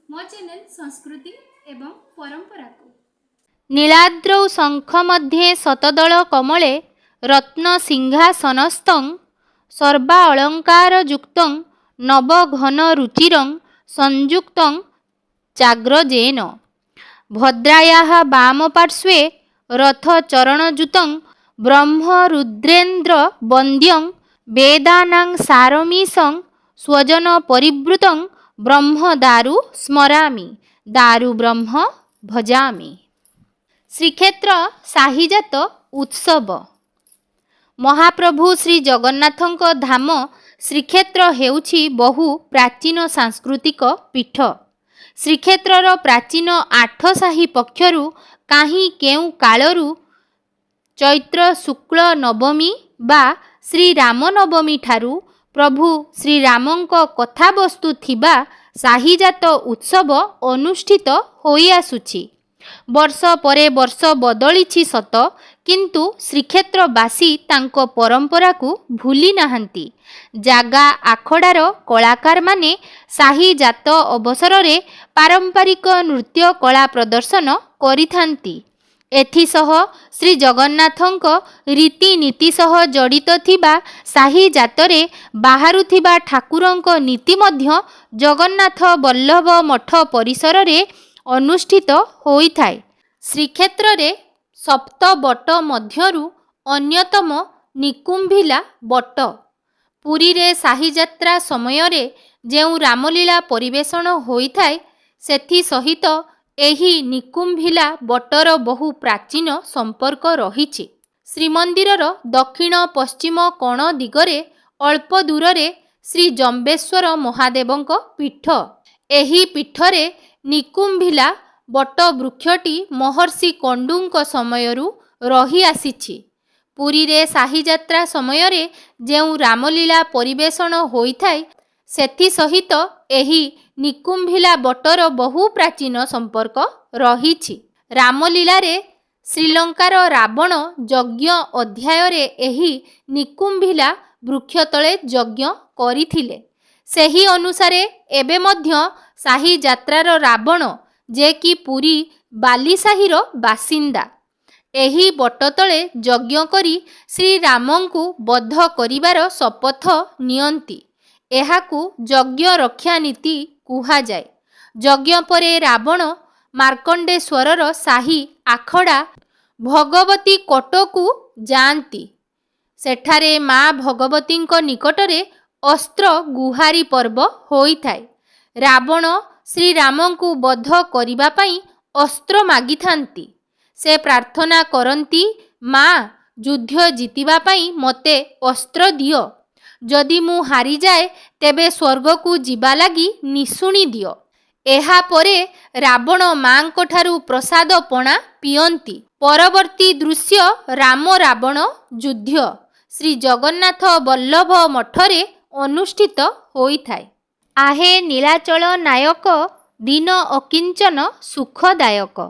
मो चैनल संस्कृति एवं परंपरा को नीलाद्रौ शंख मध्ये शतदल कमले रत्न सिंहासनस्थं सर्वालंकारयुक्तं नवघन रुचिरं संयुक्तं चाग्रजेन भद्रायाः वामपार्श्वे रथचरणयुतं ब्रह्मरुद्रेन्द्र वन्द्यं वेदानां सारमीशं स्वजन परिवृतं ब्रह्मदारु स्मरामि दारु ब्रह्म भजामि। श्रीक्षेत्र साहिजात उत्सव महाप्रभु श्री जगन्नाथଙ୍କ धाम श्रीक्षेत्र हेउछि बहु प्राचीन सांस्कृतिक पीठ। श्रीक्षेत्रर प्राचीन आठ साही पक्षरु काहीं केउ कालरु चैत्र शुक्ल नवमी बा श्री राम नवमी ठारू प्रभु श्री रामଙ୍କ कथावस्तु थिबा साहिजात उत्सव अनुष्ठित होई आसुछि। वर्ष परे वर्ष बदलिछि सत, किंतु श्रीक्षेत्रवासी तांको परंपरा को भूली नाहंती। जागा आखड़ार कलाकार माने साहिजात अवसर रे पारंपरिक नृत्य कला प्रदर्शन करिथांती। एथिसह श्री जगन्नाथଙ୍କ रीतिनीति सह जड़ित थिबा साहिजातरे बाहारुथिबा ठाकुरଙ୍କ नीति मध्य जगन्नाथ वल्लभ मठ परिसर रे अनुष्ठित होइथाय। श्रीक्षेत्र रे सप्त but मध्यरु Anyatam Nikumbhila but. Puri रे साहिजात्रा समय रे जेउ रामलीला परिवेषण होइथाय सेथि सहित एही निकुंभिला बटर बहु प्राचीन संपर्क रहिछि। श्रीमंदिरर दक्षिण पश्चिम कोण दिगरे अल्प दूर श्री जम्बेश्वर महादेवଙ୍କ पीठ। एही पीठरे निकुंभिला बट वृक्षटी महर्षि कंडूଙ୍କ समयरू रही आसीछि। पुरी रे साहिजात्रा समय रे जेउ रामलीला परिवेषण होइथाय सेथि सहित एही निकुंभिला बटर बहु प्राचीन संपर्क रहिछि। रामलीला रे श्रीलंकार रावण यज्ञ अध्याय रे एही निकुंभिला वृक्ष तले यज्ञ करिथिले। सेही अनुसारे एबे मध्य साहिजात्रार रावण जे कि पुरी बालीसाहीर बासिंदा एही बट तले यज्ञ करी श्री रामंकु बद्ध करिवार शपथ नियंती। एहाकू यज्ञ रक्षा नीति कुहा जाए। यज्ञ परे रावण मार्कंडेश्वरर साही आखड़ा भगवती कोटकू जाती। सेठारे माँ भगवतीଙ୍କ निकटरे अस्त्र गुहारी पर्व होइथाय। रावण श्री रामंकु बद्ध करिबा पई अस्त्र मागिथांती। से प्रार्थना करंती, माँ युद्ध जीतिबा पई मते अस्त्र दियो। जदि मु हारी जाए तेबे स्वर्ग को जीवा लगी निशुणी दियो। एहा परे रावण मांको ठारू प्रसाद पणा पियंती। परवर्ती दृश्य राम रावण युद्ध श्री जगन्नाथ वल्लभ मठरे अनुष्ठित होइथाय। आहे नीलाचल नायक दिन अकिंचन सुखदायक।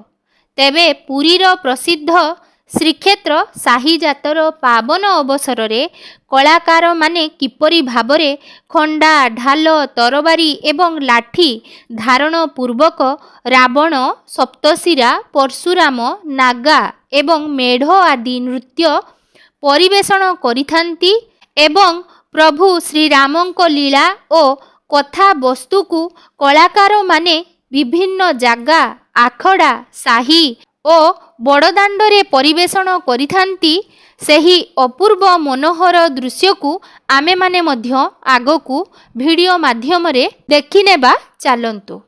तेबे पुरीर प्रसिद्ध श्रीक्षेत्र साहिजातर पावन अवसर रे कलाकार माने किपरि भाबरे खंडा ढाल तरबारी एवं लाठी धारण पूर्वक रावण सप्तशिरा परशुराम नागा एवं मेढ़ आदि नृत्य परिवेषण करिथांती एवं प्रभु श्रीरामଙ୍କ लीला ओ कथा वस्तु को कलाकार माने विभिन्न जागा आखड़ा साही ओ बड़दाण्डरे परिवेषण करिथांती। सेही अपूर्व मनोहर दृश्य को आमे माने मध्य आगकू वीडियो माध्यम रे देखिनेबा चलंतु।